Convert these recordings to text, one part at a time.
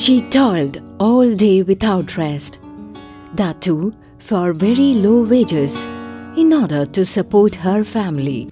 She toiled all day without rest, that too for very low wages, in order to support her family.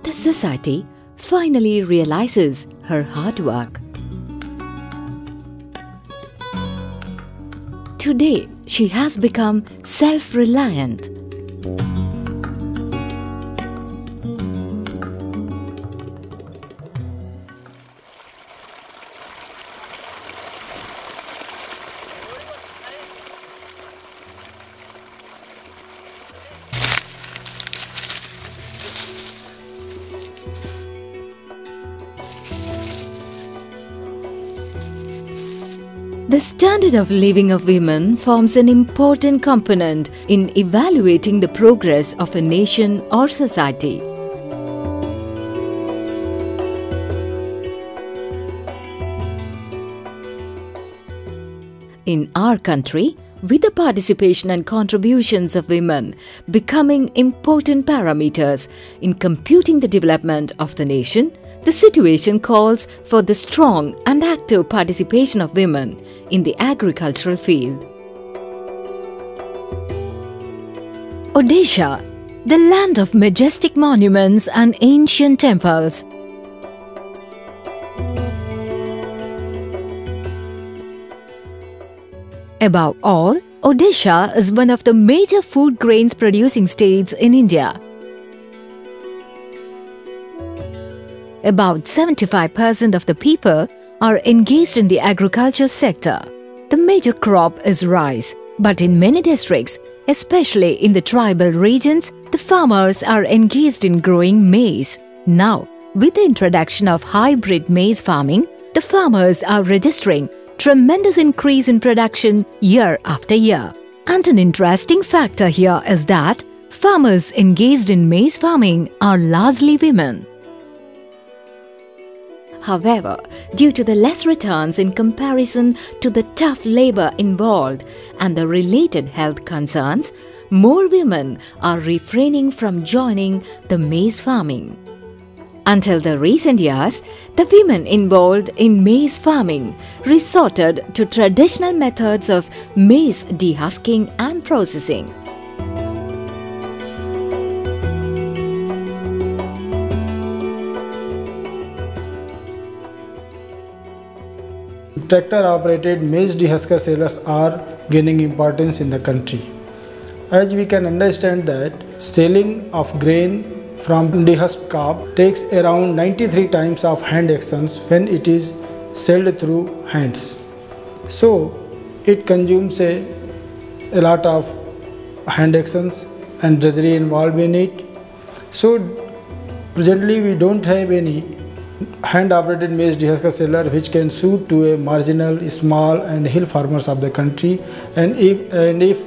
The society finally realizes her hard work. Today, she has become self-reliant. The standard of living of women forms an important component in evaluating the progress of a nation or society. In our country, with the participation and contributions of women becoming important parameters in computing the development of the nation, the situation calls for the strong and active participation of women in the agricultural field. Odisha, the land of majestic monuments and ancient temples. Above all, Odisha is one of the major food grains producing states in India. About 75% of the people are engaged in the agriculture sector. The major crop is rice, but in many districts, especially in the tribal regions, the farmers are engaged in growing maize. Now, with the introduction of hybrid maize farming, the farmers are registering tremendous increase in production year after year. And an interesting factor here is that farmers engaged in maize farming are largely women. However, due to the less returns in comparison to the tough labor involved and the related health concerns, more women are refraining from joining the maize farming. Until the recent years, the women involved in maize farming resorted to traditional methods of maize dehusking and processing. Tractor-operated maize dehusker sellers are gaining importance in the country. As we can understand that selling of grain from dehusked crop takes around 93 times of hand actions when it is sold through hands. So it consumes a lot of hand actions and drudgery involved in it. So presently we don't have any hand-operated maize dehusker seller which can suit to a marginal, small and hill farmers of the country, and if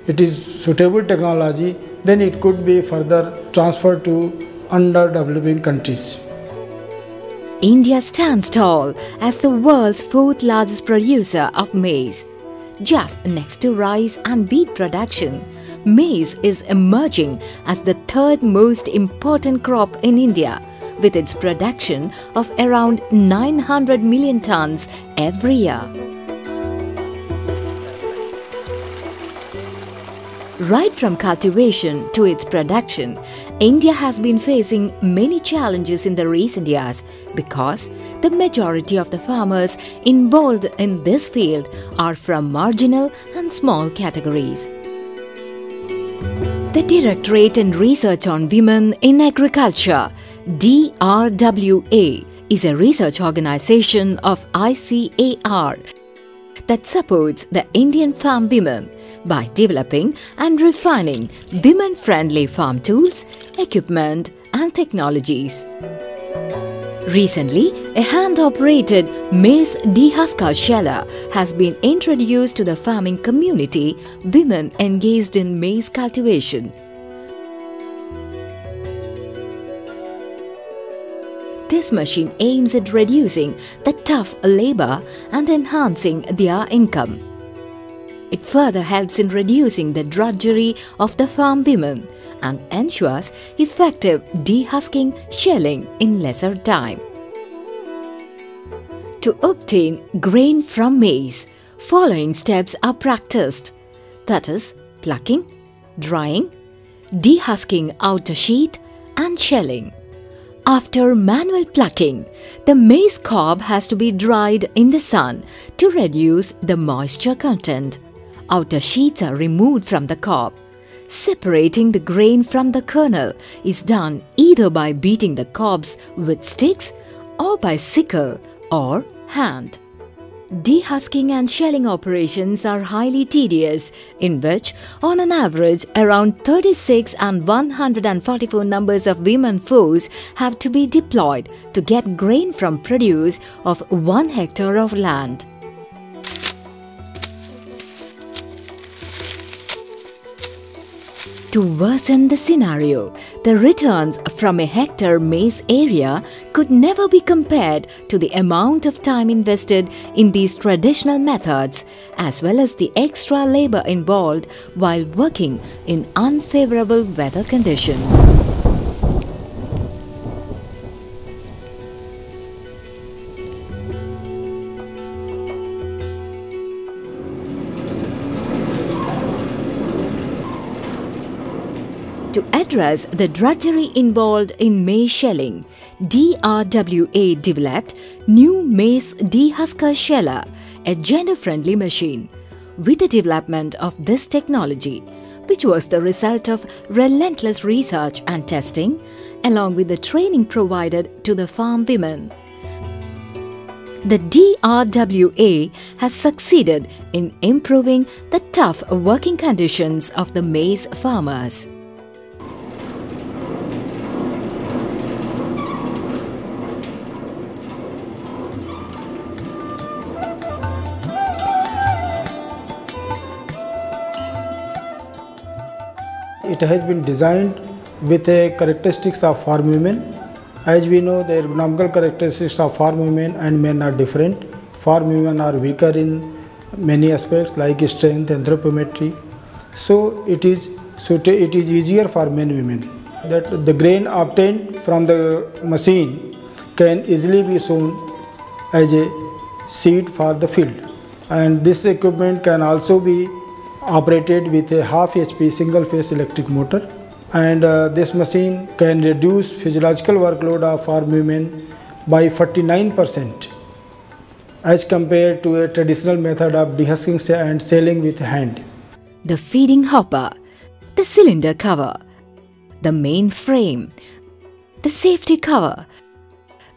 it is suitable technology, then it could be further transferred to underdeveloping countries. India stands tall as the world's fourth largest producer of maize. Just next to rice and wheat production, maize is emerging as the third most important crop in India, with its production of around 900 million tons every year. Right from cultivation to its production, India has been facing many challenges in the recent years because the majority of the farmers involved in this field are from marginal and small categories. The Directorate and Research on Women in Agriculture DRWA is a research organization of ICAR that supports the Indian farm women by developing and refining women-friendly farm tools, equipment and technologies. Recently, a hand-operated maize dehusker sheller has been introduced to the farming community, women engaged in maize cultivation. This machine aims at reducing the tough labor and enhancing their income. It further helps in reducing the drudgery of the farm women and ensures effective dehusking shelling in lesser time. To obtain grain from maize, following steps are practiced, that is, plucking, drying, dehusking outer sheath and shelling. After manual plucking, the maize cob has to be dried in the sun to reduce the moisture content. Outer sheaths are removed from the cob. Separating the grain from the kernel is done either by beating the cobs with sticks or by sickle or hand. Dehusking and shelling operations are highly tedious, in which, on an average, around 36 and 144 numbers of women force have to be deployed to get grain from produce of 1 hectare of land. To worsen the scenario, the returns from a hectare maize area could never be compared to the amount of time invested in these traditional methods, as well as the extra labor involved while working in unfavorable weather conditions. To address the drudgery involved in maize shelling, DRWA developed new Maize Dehusker Sheller, a gender-friendly machine. With the development of this technology, which was the result of relentless research and testing, along with the training provided to the farm women, the DRWA has succeeded in improving the tough working conditions of the maize farmers. It has been designed with the characteristics of farm women. As we know, the ergonomical characteristics of farm women and men are different. Farm women are weaker in many aspects like strength and anthropometry. So it is easier for men and women. That the grain obtained from the machine can easily be sown as a seed for the field. And this equipment can also be operated with a half HP single phase electric motor, and this machine can reduce physiological workload of farm women by 49% as compared to a traditional method of dehusking and selling with hand. The feeding hopper, the cylinder cover, the main frame, the safety cover,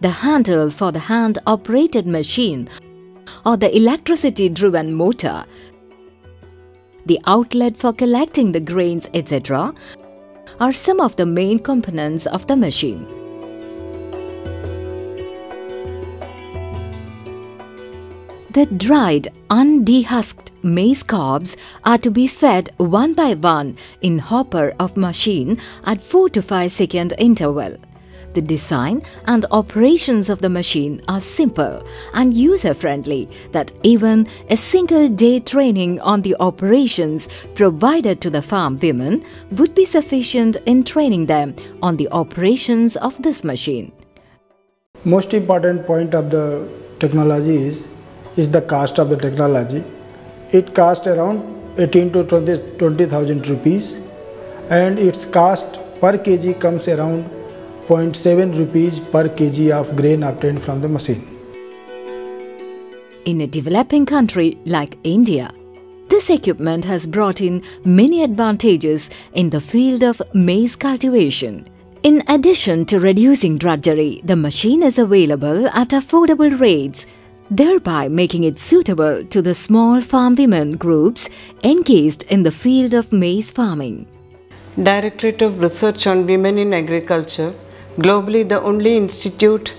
the handle for the hand-operated machine or the electricity-driven motor, the outlet for collecting the grains, etc., are some of the main components of the machine. The dried, undehusked maize cobs are to be fed one by one in hopper of machine at 4 to 5 second interval. The design and operations of the machine are simple and user-friendly that even a single day training on the operations provided to the farm women would be sufficient in training them on the operations of this machine. Most important point of the technology is the cost of the technology. It costs around 18 to 20,000 rupees, and its cost per kg comes around 0.7 rupees per kg of grain obtained from the machine. In a developing country like India, this equipment has brought in many advantages in the field of maize cultivation. In addition to reducing drudgery, the machine is available at affordable rates, thereby making it suitable to the small farm women groups engaged in the field of maize farming. Directorate of Research on Women in Agriculture, globally the only institute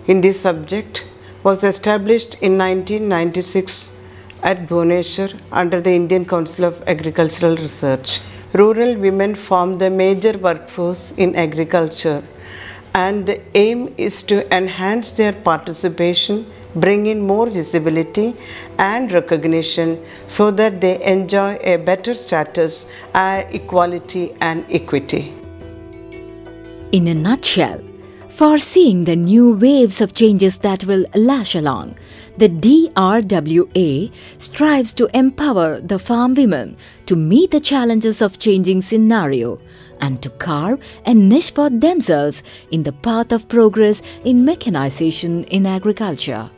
in this subject, was established in 1996 at Bhubaneswar under the Indian Council of Agricultural Research. Rural women form the major workforce in agriculture, and the aim is to enhance their participation, bring in more visibility and recognition so that they enjoy a better status, equality and equity. In a nutshell, Foreseeing the new waves of changes that will lash along, the DRWA strives to empower the farm women to meet the challenges of changing scenario and to carve a niche for themselves in the path of progress in mechanization in agriculture.